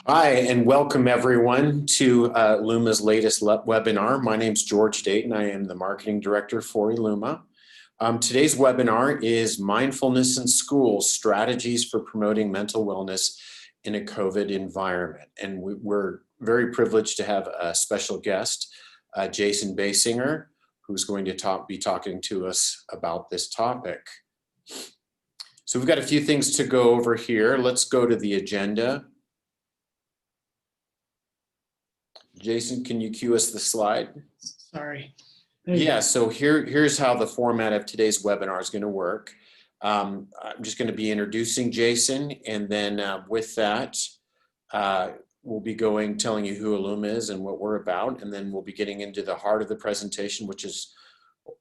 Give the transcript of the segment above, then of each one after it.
Hi, and welcome everyone to eLuma's latest webinar. My name is George Dayton. I am the marketing director for eLuma. Today's webinar is Mindfulness in Schools, Strategies for Promoting Mental Wellness in a COVID Environment. And we're very privileged to have a special guest, Jason Basinger, who's going to be talking to us about this topic. So we've got a few things to go over here. Let's go to the agenda. Jason, can you cue us the slide? Sorry. Yeah, so here's how the format of today's webinar is going to work. I'm just going to be introducing Jason, and then with that, we'll be telling you who eLuma is and what we're about, and then we'll be getting into the heart of the presentation, which is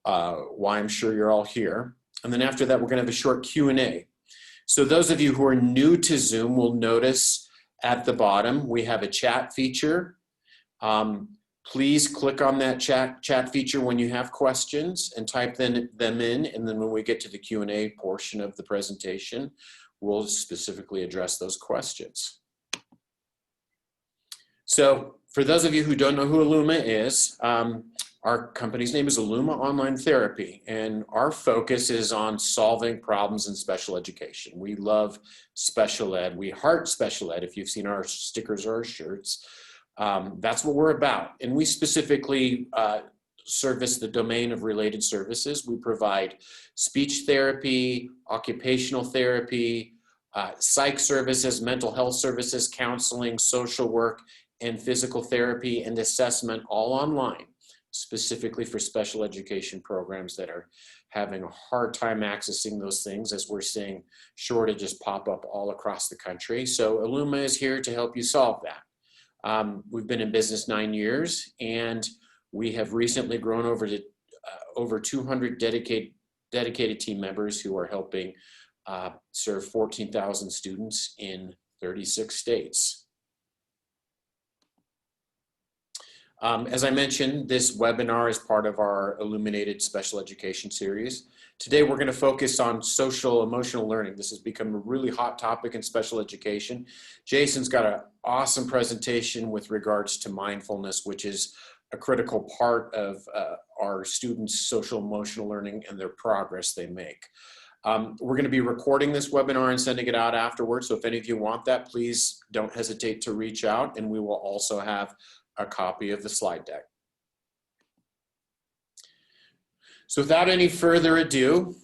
why I'm sure you're all here. And then after that, we're going to have a short Q&A. So those of you who are new to Zoom will notice at the bottom, we have a chat feature. Please click on that chat feature when you have questions and type them in, and then when we get to the Q&A portion of the presentation, we'll specifically address those questions. So for those of you who don't know who eLuma is, our company's name is eLuma Online Therapy, and our focus is on solving problems in special education. We love special ed. We heart special ed if you've seen our stickers or our shirts. That's what we're about. And we specifically service the domain of related services. We provide speech therapy, occupational therapy, psych services, mental health services, counseling, social work, and physical therapy and assessment all online, specifically for special education programs that are having a hard time accessing those things, as we're seeing shortages pop up all across the country. So eLuma is here to help you solve that. We've been in business 9 years, and we have recently grown over 200 dedicated team members who are helping serve 14,000 students in 36 states. As I mentioned, this webinar is part of our Illuminated Special Education series. Today, we're going to focus on social emotional learning. This has become a really hot topic in special education. Jason's got an awesome presentation with regards to mindfulness, which is a critical part of our students' social emotional learning and their progress they make. We're going to be recording this webinar and sending it out afterwards. So if any of you want that, please don't hesitate to reach out, and we will also have a copy of the slide deck. So without any further ado,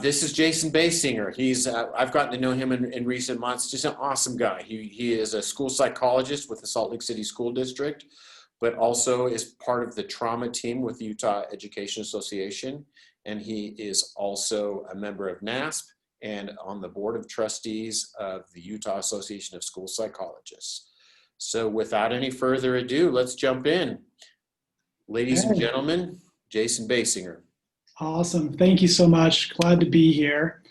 this is Jason Basinger. I've gotten to know him in recent months. Just an awesome guy. He is a school psychologist with the Salt Lake City School District, but also is part of the trauma team with the Utah Education Association. And he is also a member of NASP and on the board of trustees of the Utah Association of School Psychologists. So without any further ado, let's jump in. Ladies and gentlemen, Jason Basinger. Awesome. Thank you so much. Glad to be here.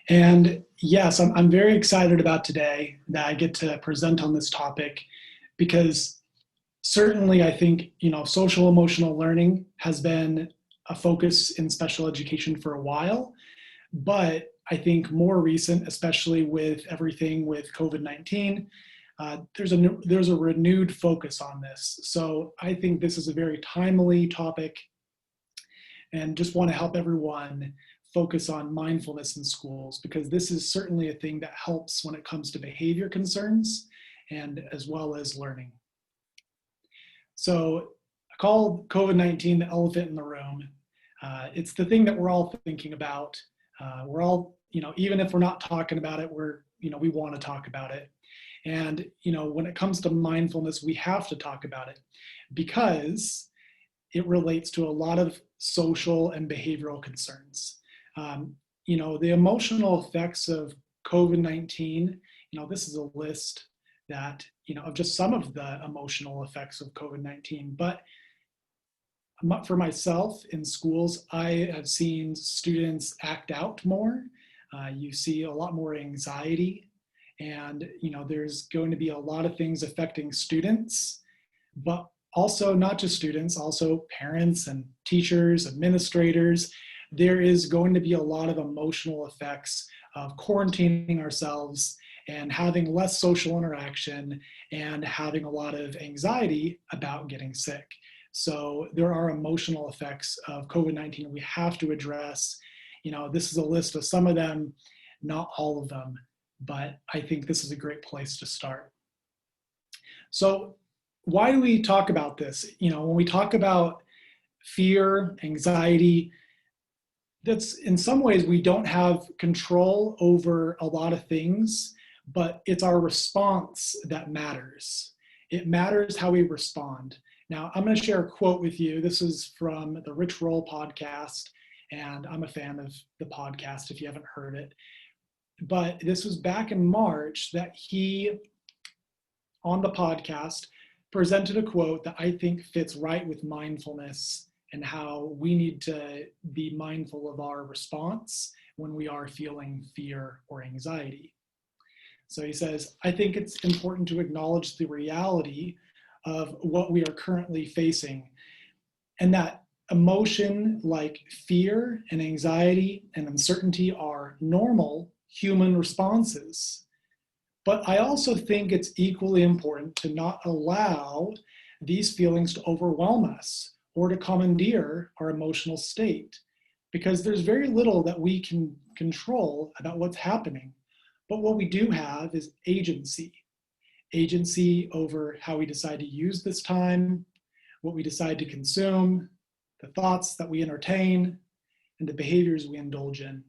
And yes, I'm very excited about today that I get to present on this topic, because certainly I think, social emotional learning has been a focus in special education for a while, but I think more recent, especially with everything with COVID-19, there's a renewed focus on this. So I think this is a very timely topic, and just want to help everyone focus on mindfulness in schools, because this is certainly a thing that helps when it comes to behavior concerns and as well as learning. So I call COVID-19 the elephant in the room. It's the thing that we're all thinking about. We're all, even if we're not talking about it, we want to talk about it. And, when it comes to mindfulness, we have to talk about it because it relates to a lot of social and behavioral concerns. The emotional effects of COVID-19, this is a list that, of just some of the emotional effects of COVID-19. But for myself in schools, I have seen students act out more. You see a lot more anxiety. And, there's going to be a lot of things affecting students, but also not just students, also parents and teachers, administrators. There is going to be a lot of emotional effects of quarantining ourselves and having less social interaction and having a lot of anxiety about getting sick. So there are emotional effects of COVID-19 we have to address. This is a list of some of them, not all of them, but I think this is a great place to start. So why do we talk about this? When we talk about fear, anxiety, that's in some ways we don't have control over a lot of things, but it's our response that matters. It matters how we respond. Now, I'm going to share a quote with you. This is from the Rich Roll podcast, and I'm a fan of the podcast if you haven't heard it. But this was back in March that he, on the podcast, presented a quote that I think fits right with mindfulness and how we need to be mindful of our response when we are feeling fear or anxiety. So he says, I think it's important to acknowledge the reality of what we are currently facing, and that emotion like fear and anxiety and uncertainty are normal human responses. But I also think it's equally important to not allow these feelings to overwhelm us or to commandeer our emotional state, because there's very little that we can control about what's happening. But what we do have is agency over how we decide to use this time, what we decide to consume, the thoughts that we entertain, and the behaviors we indulge in,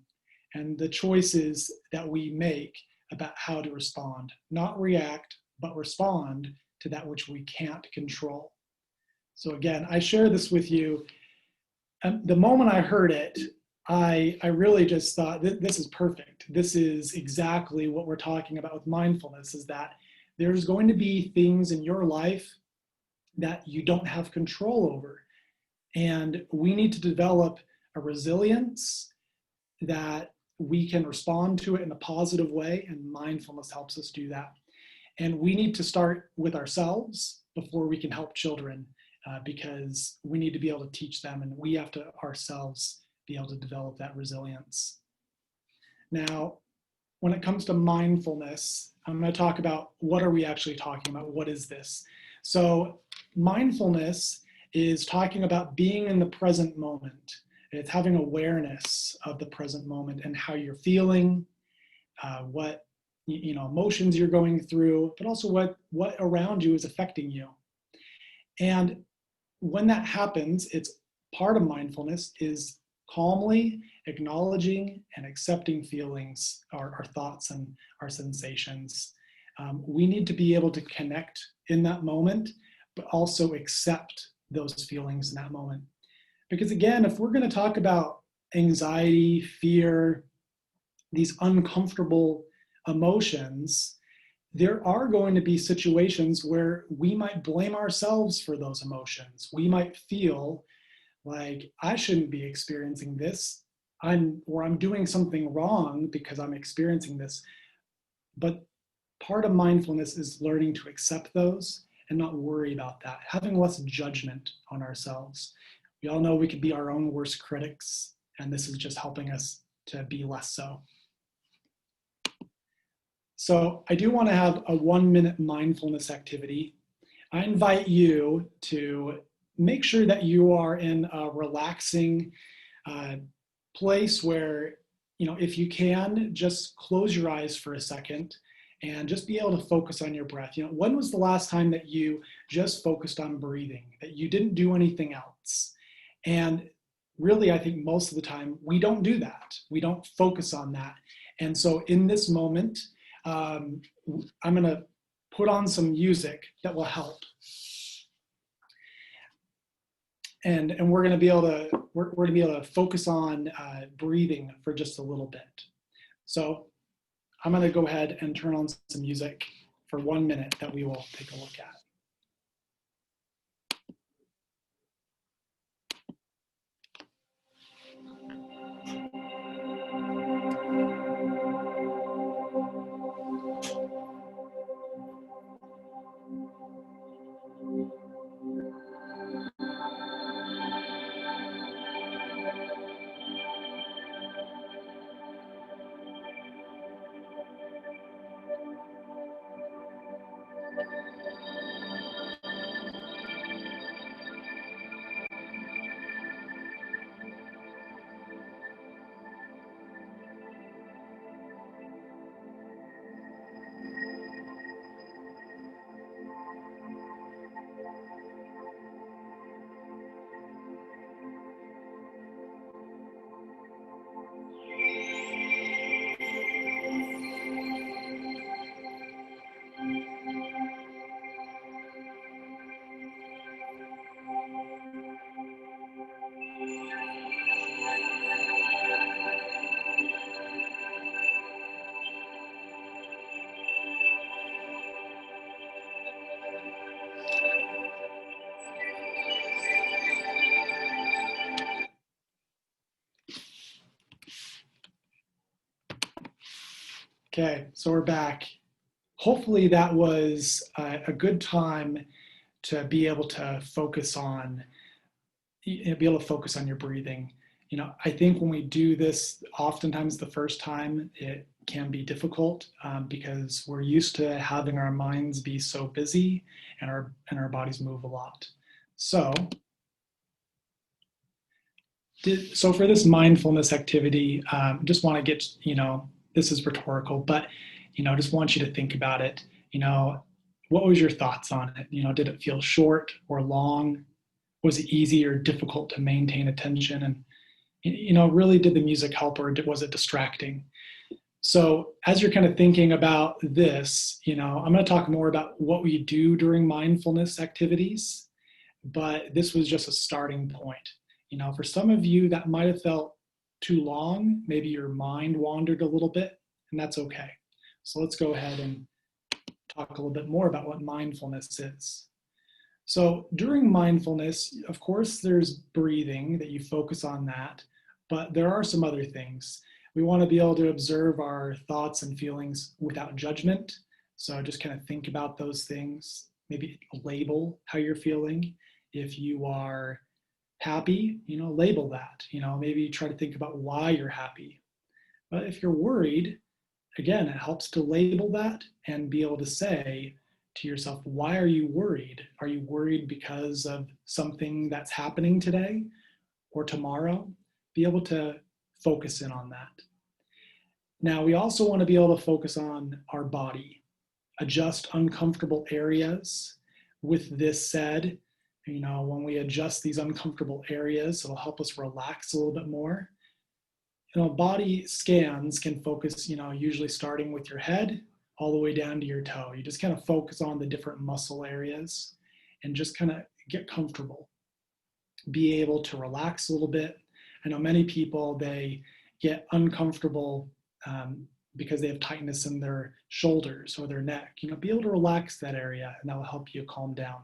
and the choices that we make about how to respond, not react, but respond to that which we can't control. So again, I share this with you. The moment I heard it, I really just thought, this is perfect. This is exactly what we're talking about with mindfulness, is that there's going to be things in your life that you don't have control over. And we need to develop a resilience that we can respond to it in a positive way, and mindfulness helps us do that. And we need to start with ourselves before we can help children, because we need to be able to teach them, and we have to ourselves be able to develop that resilience. Now, when it comes to mindfulness, I'm going to talk about what are we actually talking about? What is this? So mindfulness is talking about being in the present moment. It's having awareness of the present moment and how you're feeling, what emotions you're going through, but also what around you is affecting you. And when that happens, it's part of mindfulness is calmly acknowledging and accepting feelings, our thoughts and our sensations. We need to be able to connect in that moment, but also accept those feelings in that moment. Because again, if we're going to talk about anxiety, fear, these uncomfortable emotions, there are going to be situations where we might blame ourselves for those emotions. We might feel like, I shouldn't be experiencing this, I'm doing something wrong because I'm experiencing this. But part of mindfulness is learning to accept those and not worry about that, having less judgment on ourselves. We all know we could be our own worst critics, and this is just helping us to be less so. So I do want to have a 1-minute mindfulness activity. I invite you to make sure that you are in a relaxing place where, if you can, just close your eyes for a second and just be able to focus on your breath. When was the last time that you just focused on breathing, that you didn't do anything else? And really, I think most of the time we don't do that. We don't focus on that. And so in this moment, I'm going to put on some music that will help. And we're going to be able to focus on breathing for just a little bit. So I'm going to go ahead and turn on some music for 1 minute that we will take a look at. Okay, so we're back. Hopefully that was a good time to be able to focus on, your breathing. I think when we do this, oftentimes the first time it can be difficult because we're used to having our minds be so busy and our bodies move a lot. So for this mindfulness activity, just want to get, this is rhetorical, but, just want you to think about it. What was your thoughts on it? Did it feel short or long? Was it easy or difficult to maintain attention? And, really did the music help or was it distracting? So as you're kind of thinking about this, I'm going to talk more about what we do during mindfulness activities, but this was just a starting point. For some of you that might have felt too long, maybe your mind wandered a little bit, and that's okay. So let's go ahead and talk a little bit more about what mindfulness is. So during mindfulness, of course, there's breathing, that you focus on that, but there are some other things. We want to be able to observe our thoughts and feelings without judgment. So just kind of think about those things, maybe label how you're feeling. If you are happy, label that, maybe try to think about why you're happy. But if you're worried, again, it helps to label that and be able to say to yourself, why are you worried? Are you worried because of something that's happening today or tomorrow? Be able to focus in on that. Now, we also want to be able to focus on our body, adjust uncomfortable areas. With this said, when we adjust these uncomfortable areas, it'll help us relax a little bit more. Body scans can focus, usually starting with your head all the way down to your toe. You just kind of focus on the different muscle areas and just kind of get comfortable. Be able to relax a little bit. I know many people, they get uncomfortable because they have tightness in their shoulders or their neck. Be able to relax that area and that will help you calm down.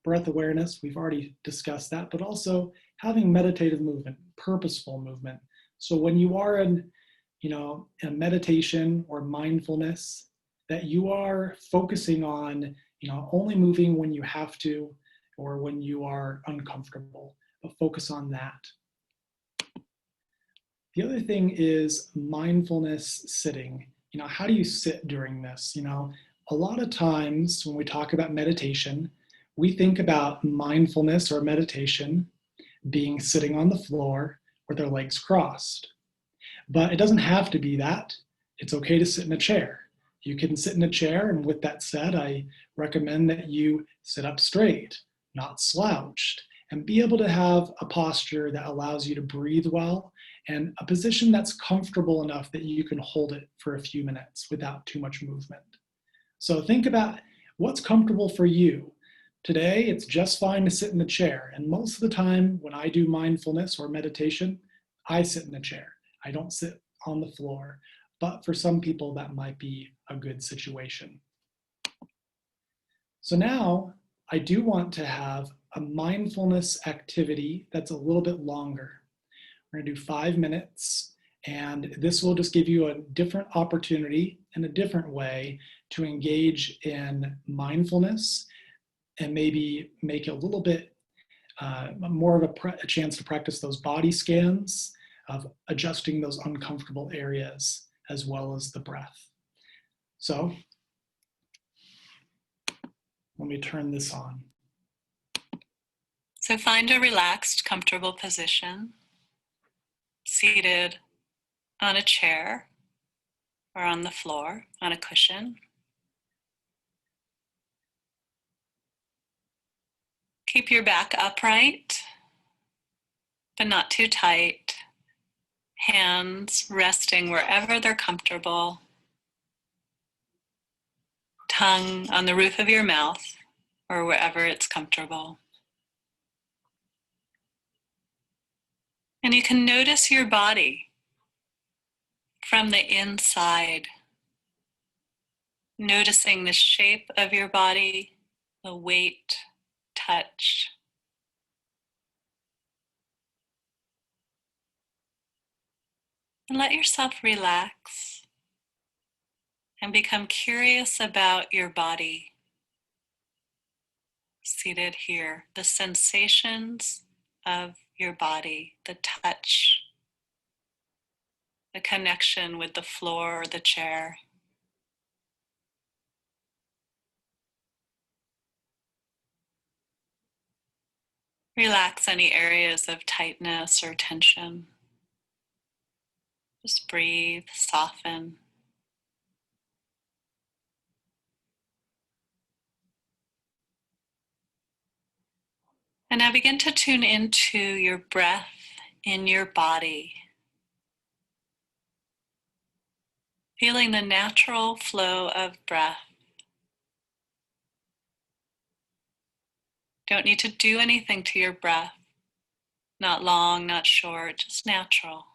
Breath awareness, we've already discussed that, but also having meditative movement, purposeful movement. So when you are in, a meditation or mindfulness, that you are focusing on, only moving when you have to or when you are uncomfortable, but focus on that. The other thing is mindfulness sitting. How do you sit during this? A lot of times when we talk about meditation, we think about mindfulness or meditation being sitting on the floor with their legs crossed. But it doesn't have to be that. It's okay to sit in a chair. You can sit in a chair, and with that said, I recommend that you sit up straight, not slouched, and be able to have a posture that allows you to breathe well and a position that's comfortable enough that you can hold it for a few minutes without too much movement. So think about what's comfortable for you. Today, it's just fine to sit in the chair. And most of the time when I do mindfulness or meditation, I sit in the chair. I don't sit on the floor. But for some people, that might be a good situation. So now I do want to have a mindfulness activity that's a little bit longer. We're going to do 5 minutes. And this will just give you a different opportunity and a different way to engage in mindfulness and maybe make it a little bit more of a chance to practice those body scans of adjusting those uncomfortable areas as well as the breath. So Let me turn this on. So find a relaxed, comfortable position, seated on a chair or on the floor, on a cushion. Keep your back upright, but not too tight. Hands resting wherever they're comfortable. Tongue on the roof of your mouth or wherever it's comfortable. And you can notice your body from the inside, noticing the shape of your body, the weight, touch. And let yourself relax and become curious about your body seated here, the sensations of your body, the touch, the connection with the floor or the chair. Relax any areas of tightness or tension. Just breathe, soften. And now begin to tune into your breath in your body, feeling the natural flow of breath. Don't need to do anything to your breath. Not long, not short, just natural.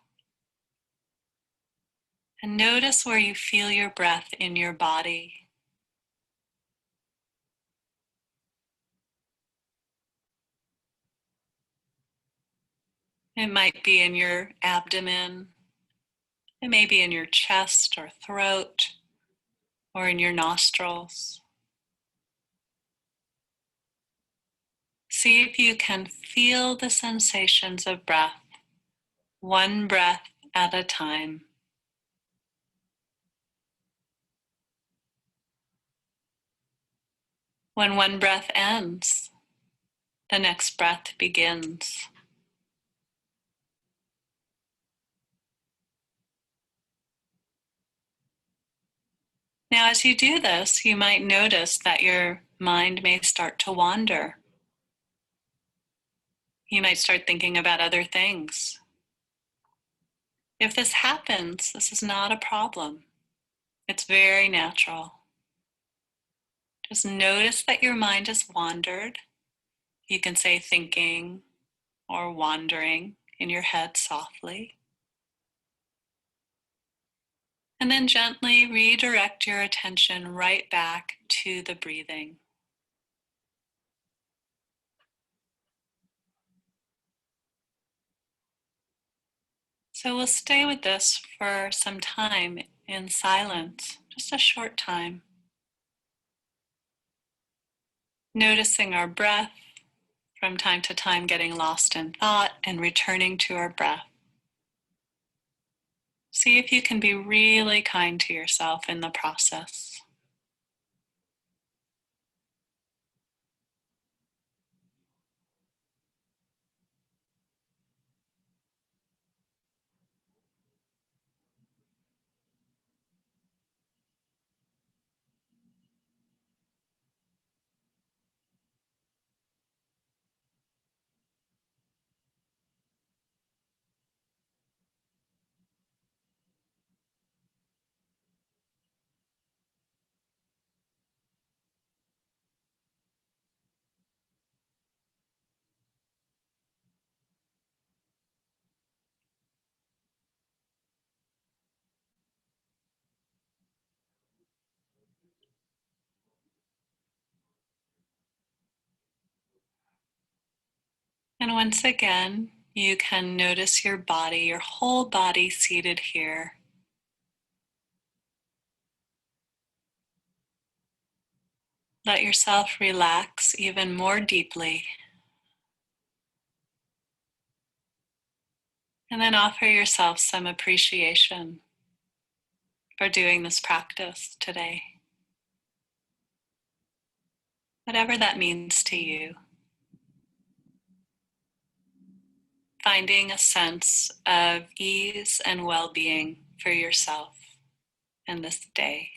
And notice where you feel your breath in your body. It might be in your abdomen. It may be in your chest or throat or in your nostrils. See if you can feel the sensations of breath, one breath at a time. When one breath ends, the next breath begins. Now, as you do this, you might notice that your mind may start to wander. You might start thinking about other things. If this happens, this is not a problem. It's very natural. Just notice that your mind has wandered. You can say thinking or wandering in your head softly. And then gently redirect your attention right back to the breathing. So we'll stay with this for some time in silence, just a short time. Noticing our breath, from time to time getting lost in thought and returning to our breath. See if you can be really kind to yourself in the process. And once again, you can notice your body, your whole body seated here. Let yourself relax even more deeply. And then offer yourself some appreciation for doing this practice today. whatever that means to you. Finding a sense of ease and well-being for yourself in this day.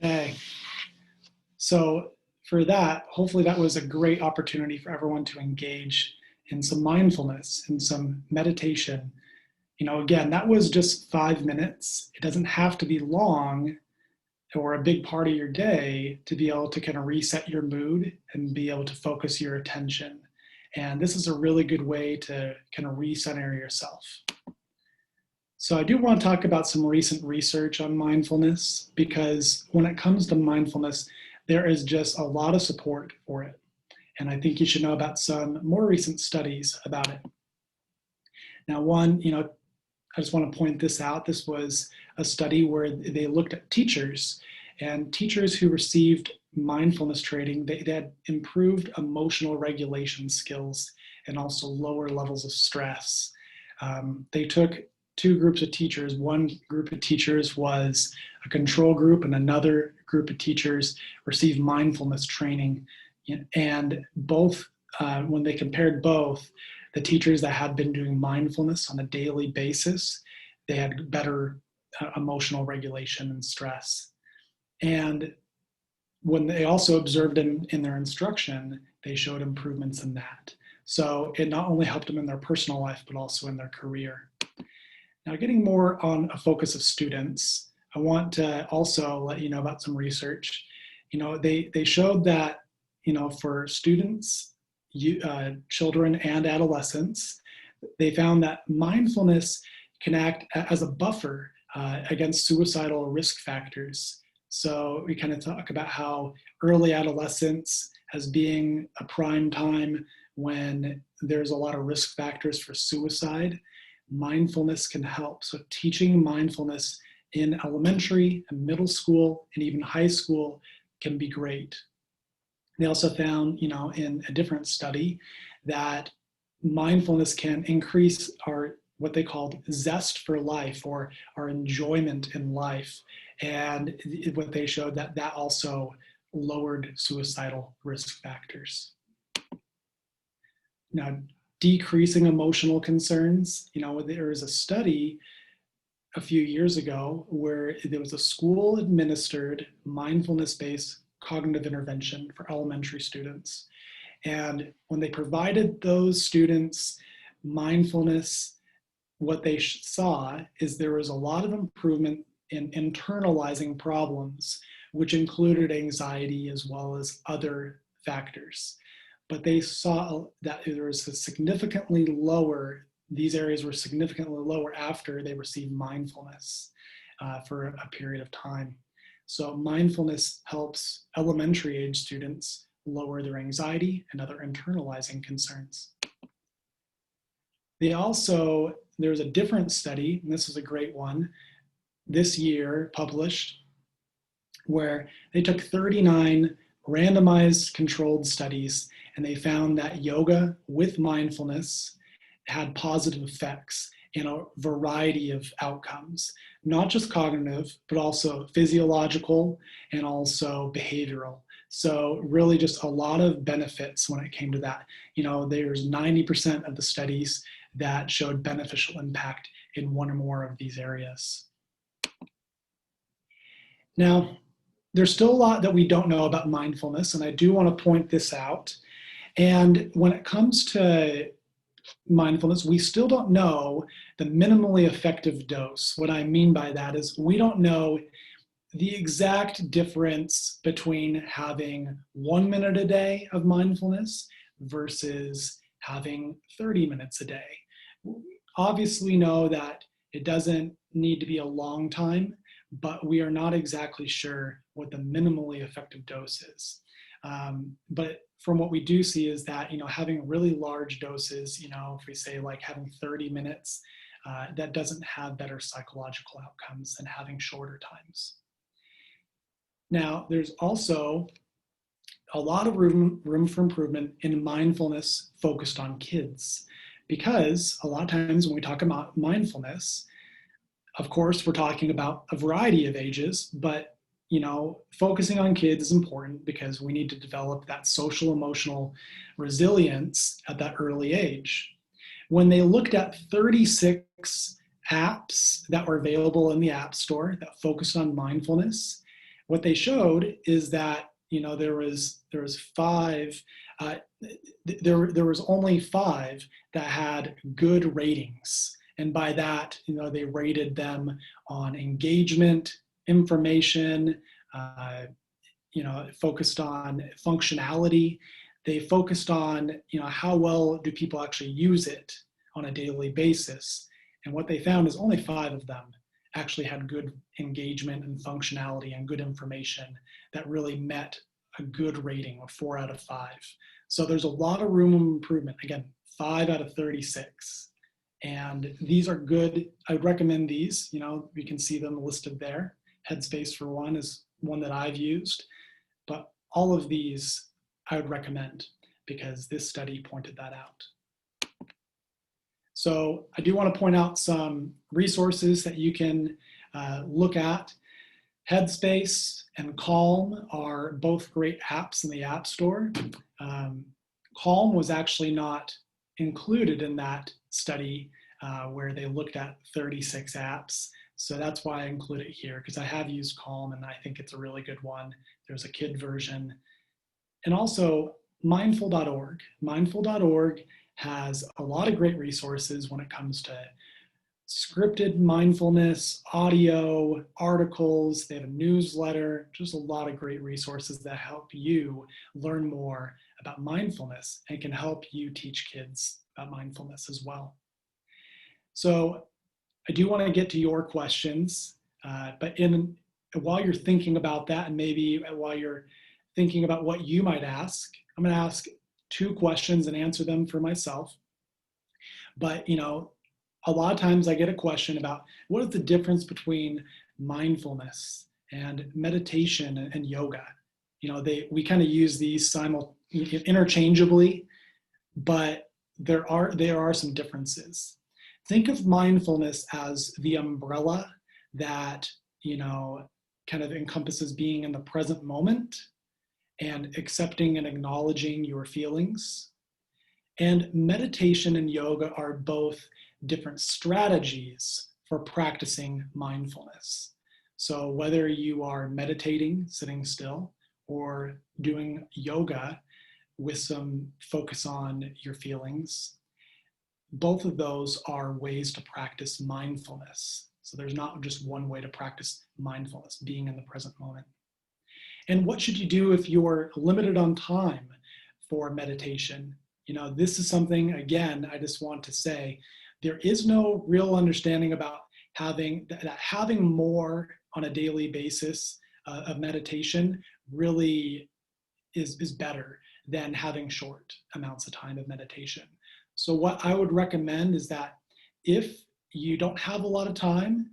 Okay. So for that, hopefully that was a great opportunity for everyone to engage in some mindfulness and some meditation. Again, that was just 5 minutes. It doesn't have to be long or a big part of your day to be able to kind of reset your mood and be able to focus your attention. And this is a really good way to kind of recenter yourself. So I do want to talk about some recent research on mindfulness, because when it comes to mindfulness, there is just a lot of support for it. And I think you should know about some more recent studies about it. Now, one, I just want to point this out. This was a study where they looked at teachers, and teachers who received mindfulness training, they had improved emotional regulation skills and also lower levels of stress. They took two groups of teachers. One group of teachers was a control group, and another group of teachers received mindfulness training. And both, when they compared both, the teachers that had been doing mindfulness on a daily basis, they had better emotional regulation and stress. And when they also observed in their instruction, they showed improvements in that. So it not only helped them in their personal life, but also in their career. Now, getting more on a focus of students, I want to also let you know about some research. They showed that, for students, children and adolescents, they found that mindfulness can act as a buffer against suicidal risk factors. So we kind of talk about how early adolescence as being a prime time when there's a lot of risk factors for suicide. Mindfulness can help. So teaching mindfulness in elementary and middle school and even high school can be great. They also found, in a different study, that mindfulness can increase our what they called zest for life, or our enjoyment in life. And what they showed that also lowered suicidal risk factors. Now, decreasing emotional concerns, there was a study a few years ago where there was a school administered mindfulness-based cognitive intervention for elementary students. And when they provided those students mindfulness, what they saw is there was a lot of improvement in internalizing problems, which included anxiety as well as other factors. But they saw that there was a significantly lower, these areas were significantly lower after they received mindfulness for a period of time. So mindfulness helps elementary age students lower their anxiety and other internalizing concerns. There's a different study, and this is a great one, this year published, where they took 39 randomized controlled studies, and they found that yoga with mindfulness had positive effects in a variety of outcomes, not just cognitive, but also physiological and also behavioral. So really just a lot of benefits when it came to that. There's 90% of the studies that showed beneficial impact in one or more of these areas. Now, there's still a lot that we don't know about mindfulness, and I do want to point this out. And when it comes to mindfulness, we still don't know the minimally effective dose. What I mean by that is we don't know the exact difference between having 1 minute a day of mindfulness versus having 30 minutes a day. Obviously, we know that it doesn't need to be a long time, but we are not exactly sure what the minimally effective dose is. But from what we do see is that, having really large doses, if we say like having 30 minutes, that doesn't have better psychological outcomes than having shorter times. Now, there's also a lot of room for improvement in mindfulness focused on kids. Because a lot of times when we talk about mindfulness, of course, we're talking about a variety of ages, but focusing on kids is important because we need to develop that social emotional resilience at that early age. When they looked at 36 apps that were available in the App Store that focused on mindfulness, what they showed is that there was only 5 that had good ratings, and by that they rated them on engagement, information, focused on functionality. They focused on how well do people actually use it on a daily basis, and what they found is only 5 of them actually had good engagement and functionality and good information that really met a good rating of 4 out of 5. So there's a lot of room of improvement. Again, 5 out of 36. And these are good. I would recommend these. You can see them listed there. Headspace, for one, is one that I've used. But all of these I would recommend because this study pointed that out. So I do want to point out some resources that you can look at. Headspace and Calm are both great apps in the App Store. Calm was actually not included in that study where they looked at 36 apps. So that's why I include it here, because I have used Calm and I think it's a really good one. There's a kid version. And also mindful.org. Mindful.org has a lot of great resources when it comes to scripted mindfulness, audio, articles. They have a newsletter, just a lot of great resources that help you learn more about mindfulness and can help you teach kids about mindfulness as well. So I do want to get to your questions, but while you're thinking about that, and maybe while you're thinking about what you might ask, I'm going to ask 2 questions and answer them for myself. But a lot of times I get a question about what is the difference between mindfulness and meditation and yoga. We kind of use these interchangeably, but there are some differences. Think of mindfulness as the umbrella that kind of encompasses being in the present moment and accepting and acknowledging your feelings. And meditation and yoga are both different strategies for practicing mindfulness. So whether you are meditating, sitting still, or doing yoga with some focus on your feelings, both of those are ways to practice mindfulness. So there's not just one way to practice mindfulness, being in the present moment. And what should you do if you're limited on time for meditation? This is something, again, I just want to say, there is no real understanding about having more on a daily basis of meditation really is better than having short amounts of time of meditation. So what I would recommend is that if you don't have a lot of time,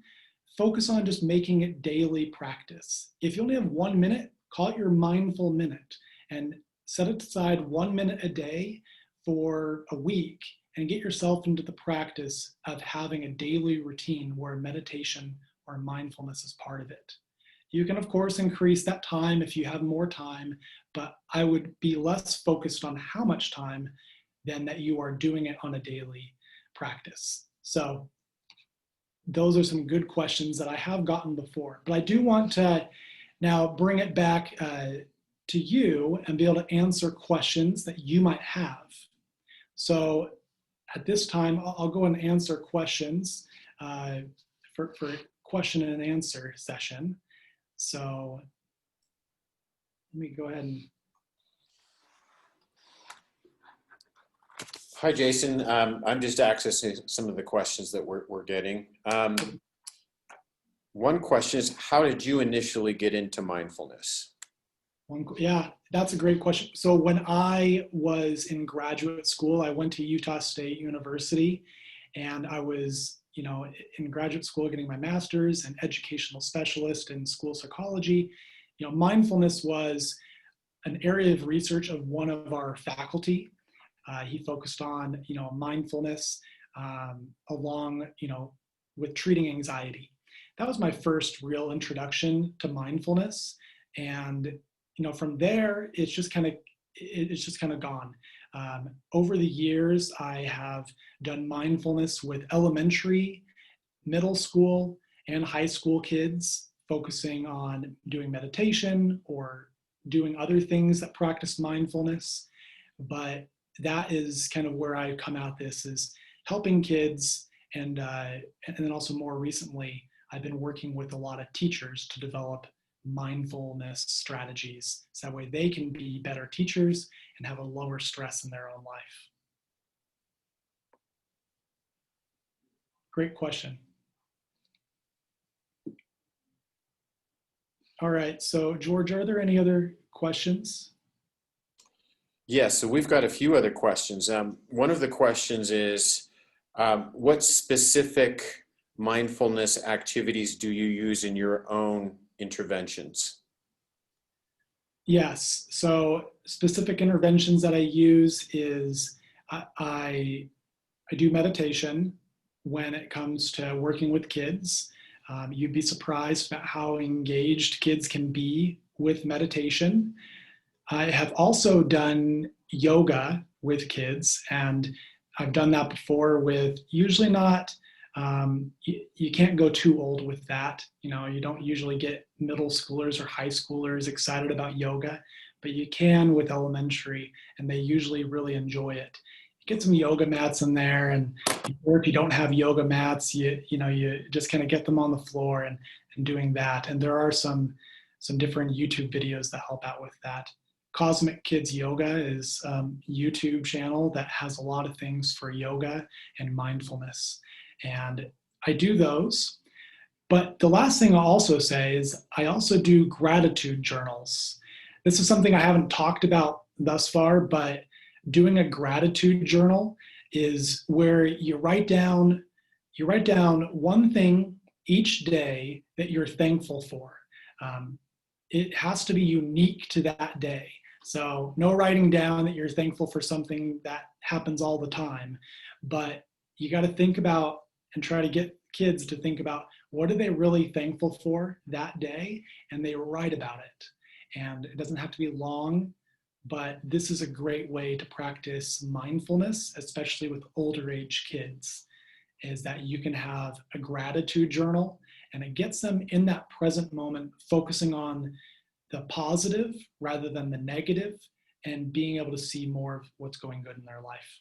focus on just making it daily practice. If you only have 1 minute, call it your mindful minute and set aside 1 minute a day for a week and get yourself into the practice of having a daily routine where meditation or mindfulness is part of it. You can, of course, increase that time if you have more time, but I would be less focused on how much time than that you are doing it on a daily practice. So those are some good questions that I have gotten before, but I do want to now bring it back to you and be able to answer questions that you might have. So at this time, I'll go and answer questions for question and answer session. So let me go ahead and. Hi, Jason. I'm just accessing some of the questions that we're getting. One question is, how did you initially get into mindfulness? Yeah, that's a great question. So when I was in graduate school, I went to Utah State University, and I was, in graduate school getting my master's and educational specialist in school psychology. Mindfulness was an area of research of one of our faculty. He focused on, mindfulness along, with treating anxiety. That was my first real introduction to mindfulness. And, from there, it's just kind of gone. Over the years, I have done mindfulness with elementary, middle school, and high school kids, focusing on doing meditation or doing other things that practice mindfulness. But that is kind of where I come at this, is helping kids. And then also more recently, I've been working with a lot of teachers to develop mindfulness strategies, so that way they can be better teachers and have a lower stress in their own life. Great question. All right, so George, are there any other questions? Yes, so we've got a few other questions. One of the questions is, what specific mindfulness activities do you use in your own interventions? Yes, so specific interventions that I use is I do meditation when it comes to working with kids. You'd be surprised about how engaged kids can be with meditation. I have also done yoga with kids, and I've done that before with usually not, you can't go too old with that. You don't usually get middle schoolers or high schoolers excited about yoga, but you can with elementary, and they usually really enjoy it. You get some yoga mats in there, or if you don't have yoga mats, you just kind of get them on the floor and doing that. And there are some different YouTube videos that help out with that. Cosmic Kids Yoga is a YouTube channel that has a lot of things for yoga and mindfulness. And I do those. But the last thing I'll also say is I also do gratitude journals. This is something I haven't talked about thus far, but doing a gratitude journal is where you write down one thing each day that you're thankful for. It has to be unique to that day. So no writing down that you're thankful for something that happens all the time, but you got to think about and try to get kids to think about what are they really thankful for that day, and they write about it. And it doesn't have to be long, but this is a great way to practice mindfulness, especially with older age kids, is that you can have a gratitude journal, and it gets them in that present moment, focusing on the positive rather than the negative, and being able to see more of what's going good in their life.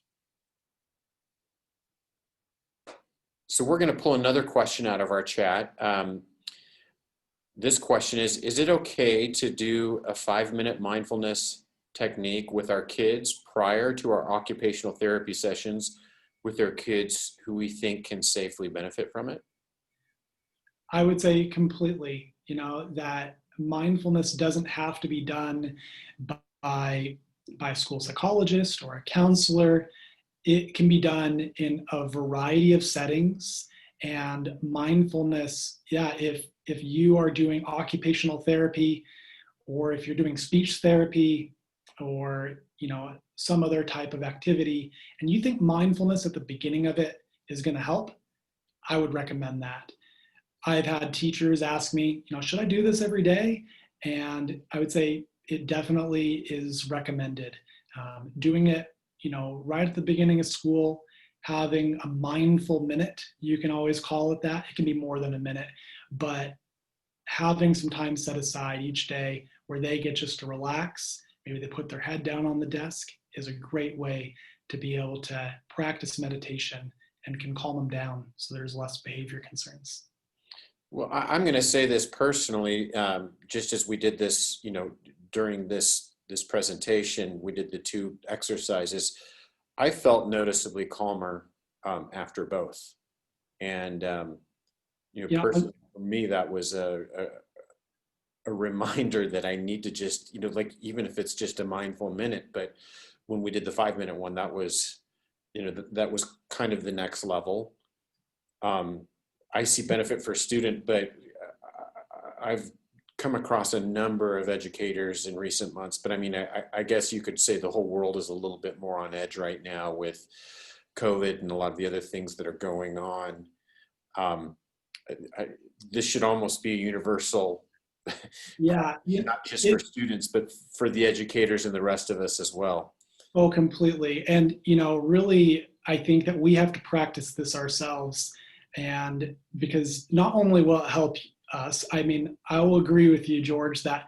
So we're going to pull another question out of our chat. This question is it okay to do a 5-minute mindfulness technique with our kids prior to our occupational therapy sessions with their kids who we think can safely benefit from it? I would say completely, that mindfulness doesn't have to be done by a school psychologist or a counselor. It can be done in a variety of settings. And mindfulness, if you are doing occupational therapy, or if you're doing speech therapy, or some other type of activity, and you think mindfulness at the beginning of it is going to help, I would recommend that. I've had teachers ask me, should I do this every day? And I would say it definitely is recommended. Doing it, right at the beginning of school, having a mindful minute, you can always call it that. It can be more than a minute, but having some time set aside each day where they get just to relax, maybe they put their head down on the desk, is a great way to be able to practice meditation and can calm them down so there's less behavior concerns. Well, I'm going to say this personally, just as we did this, during this presentation, we did the 2 exercises. I felt noticeably calmer after both. And, personally, for me, that was a reminder that I need to just, even if it's just a mindful minute, but when we did the 5-minute one, that was, that was kind of the next level. I see benefit for student, but I've come across a number of educators in recent months, but I mean, I guess you could say the whole world is a little bit more on edge right now with COVID and a lot of the other things that are going on. This should almost be a universal, Yeah, yeah, not just for students, but for the educators and the rest of us as well. oh, completely. And, really, I think that we have to practice this ourselves. And because not only will it help us, I mean, I will agree with you, George, that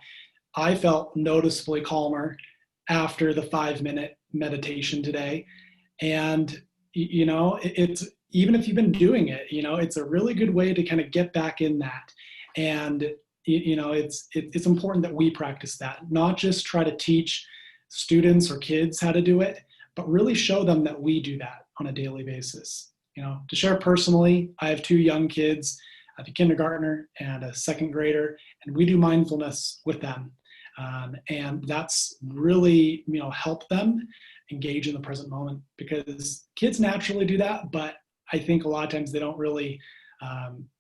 I felt noticeably calmer after the 5-minute meditation today. And, it's even if you've been doing it, it's a really good way to kind of get back in that. And, it's important that we practice that, not just try to teach students or kids how to do it, but really show them that we do that on a daily basis. To share personally, I have 2 young kids. I have a kindergartner and a 2nd grader, and we do mindfulness with them. And that's really, help them engage in the present moment, because kids naturally do that, but I think a lot of times they don't really,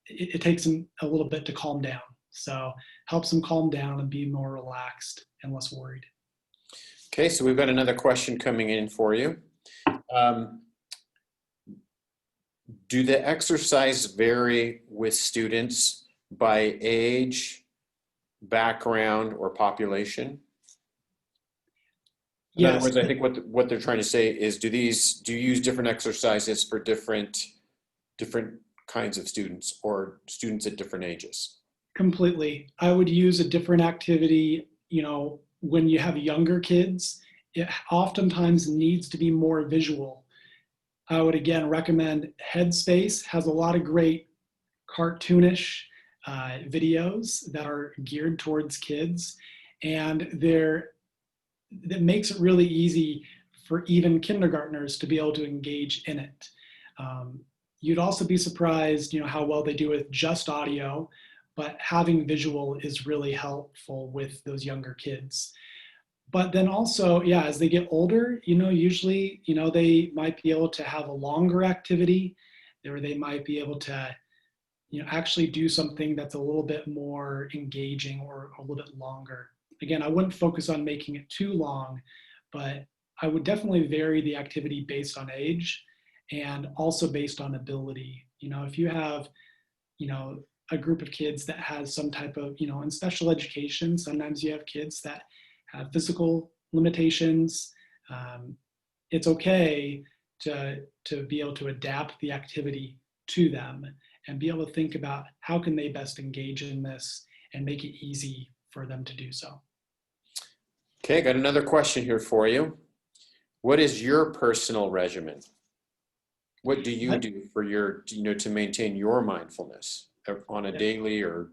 it takes them a little bit to calm down. So helps them calm down and be more relaxed and less worried. Okay, so we've got another question coming in for you. Do the exercise vary with students by age, background, or population? In other words, I think what they're trying to say is, do you use different exercises for different kinds of students or students at different ages? Completely. I would use a different activity, when you have younger kids. It oftentimes needs to be more visual. I would again recommend Headspace, has a lot of great cartoonish videos that are geared towards kids, and that makes it really easy for even kindergartners to be able to engage in it. You'd also be surprised, how well they do with just audio, but having visual is really helpful with those younger kids. But then also, yeah, as they get older, usually, they might be able to have a longer activity, or they might be able to, actually do something that's a little bit more engaging or a little bit longer. Again, I wouldn't focus on making it too long, but I would definitely vary the activity based on age and also based on ability. If you have, a group of kids that has some type of, in special education, sometimes you have kids that have physical limitations. It's okay to be able to adapt the activity to them and be able to think about how can they best engage in this and make it easy for them to do so. Okay, got another question here for you. What is your personal regimen? What do you do for to maintain your mindfulness on a daily or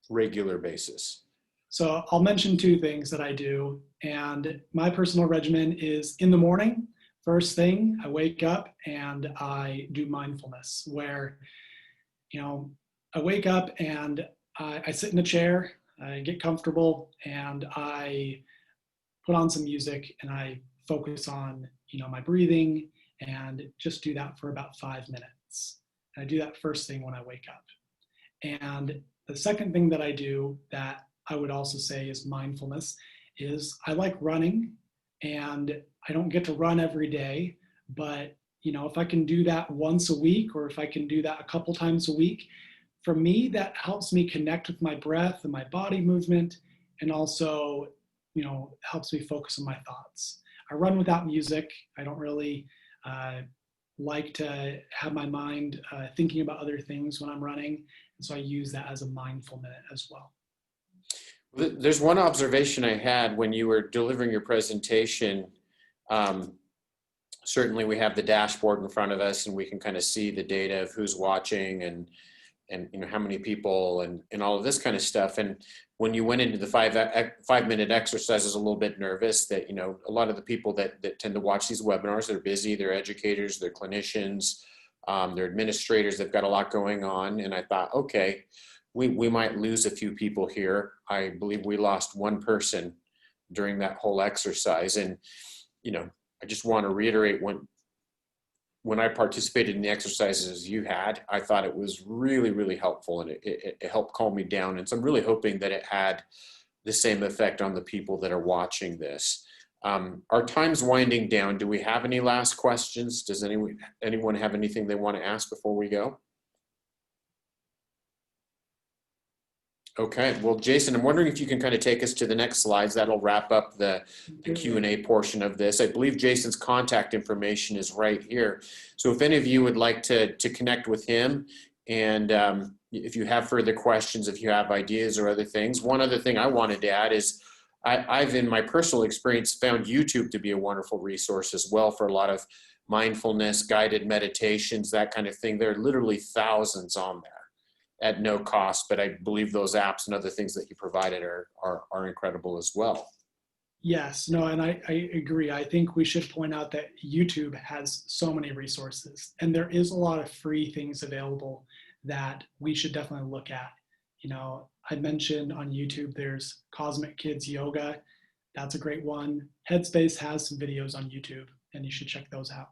regular basis? So I'll mention 2 things that I do. And my personal regimen is in the morning. First thing, I wake up and I do mindfulness, where, I wake up and I sit in a chair, I get comfortable, and I put on some music and I focus on, my breathing, and just do that for about 5 minutes. And I do that first thing when I wake up. And the second thing that I do that I would also say is mindfulness is I like running, and I don't get to run every day, but if I can do that once a week, or if I can do that a couple times a week, for me, that helps me connect with my breath and my body movement, and also, helps me focus on my thoughts. I run without music. I don't really like to have my mind thinking about other things when I'm running. And so I use that as a mindful minute as well. There's one observation I had when you were delivering your presentation. Certainly we have the dashboard in front of us and we can kind of see the data of who's watching and how many people and all of this kind of stuff. And when you went into the 5-minute exercise, I was a little bit nervous that, a lot of the people that tend to watch these webinars, they're busy, they're educators, they're clinicians, they're administrators, they've got a lot going on. And I thought, okay, we might lose a few people here. I believe we lost one person during that whole exercise. And, I just want to reiterate when I participated in the exercises you had, I thought it was really, really helpful, and it helped calm me down. And so I'm really hoping that it had the same effect on the people that are watching this. Our time's winding down. Do we have any last questions? Does anyone have anything they want to ask before we go? Okay, well, Jason, I'm wondering if you can kind of take us to the next slides. That'll wrap up the Q&A portion of this. I believe Jason's contact information is right here. So if any of you would like to connect with him, and if you have further questions, if you have ideas or other things. One other thing I wanted to add is I've, in my personal experience, found YouTube to be a wonderful resource as well for a lot of mindfulness, guided meditations, that kind of thing. There are literally thousands on there at no cost, but I believe those apps and other things that you provided are incredible as well. Yes, no, and I agree. I think we should point out that YouTube has so many resources, and there is a lot of free things available that we should definitely look at. You know, I mentioned on YouTube, there's Cosmic Kids Yoga. That's a great one. Headspace has some videos on YouTube, and you should check those out.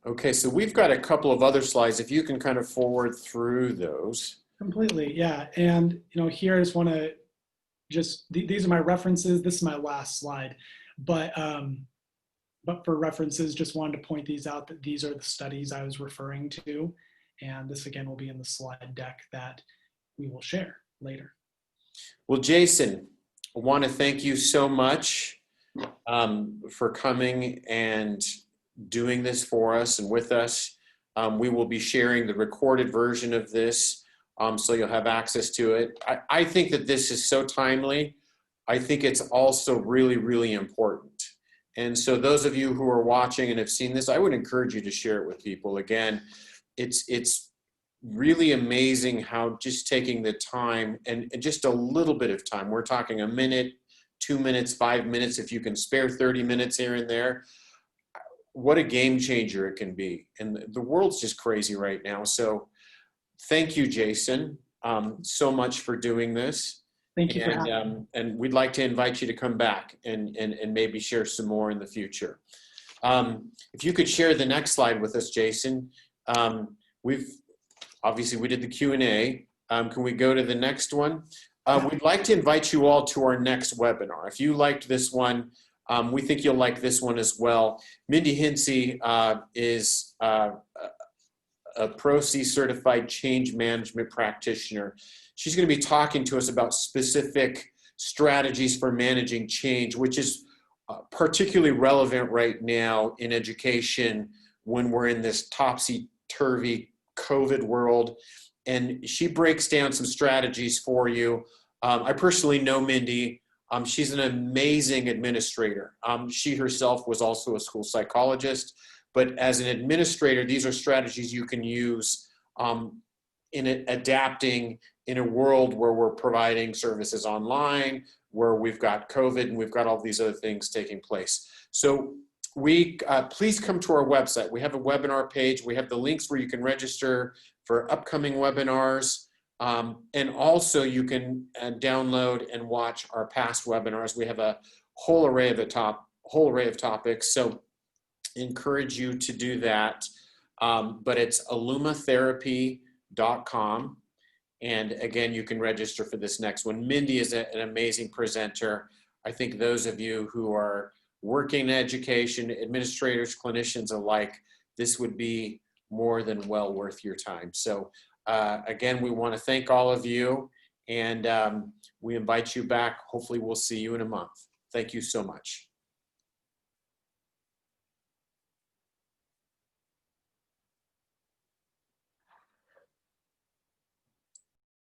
Okay, so we've got a couple of other slides. If you can kind of forward through those. Completely, yeah. And you know, here I just want to these are my references. This is my last slide, but for references, just wanted to point these out, that these are the studies I was referring to, and this again will be in the slide deck that we will share later. Well, Jason, I want to thank you so much for coming and doing this for us and with us. We will be sharing the recorded version of this, so you'll have access to it. I think that this is so timely. I think it's also really, really important. And so those of you who are watching and have seen this, I would encourage you to share it with people. Again, it's really amazing how just taking the time and just a little bit of time, we're talking a minute, 2 minutes, 5 minutes, if you can spare 30 minutes here and there, what a game changer it can be. And the world's just crazy right now. So thank you, Jason, so much for doing this. Thank you for having me. And we'd like to invite you to come back and maybe share some more in the future. If you could share the next slide with us, Jason. Obviously we did the Q&A. Can we go to the next one? We'd like to invite you all to our next webinar. If you liked this one, we think you'll like this one as well. Mindy Hinsey is a Pro-C certified change management practitioner. She's going to be talking to us about specific strategies for managing change, which is particularly relevant right now in education when we're in this topsy-turvy COVID world. And she breaks down some strategies for you. I personally know Mindy. She's an amazing administrator. She herself was also a school psychologist, but as an administrator, these are strategies you can use in adapting in a world where we're providing services online, where we've got COVID and we've got all these other things taking place. So please come to our website. We have a webinar page. We have the links where you can register for upcoming webinars. And also you can download and watch our past webinars. We have a whole array of topics. So encourage you to do that. But it's elumatherapy.com. And again, you can register for this next one. Mindy is an amazing presenter. I think those of you who are working in education, administrators, clinicians alike, this would be more than well worth your time. So again, we want to thank all of you, and we invite you back. Hopefully we'll see you in a month. Thank you so much.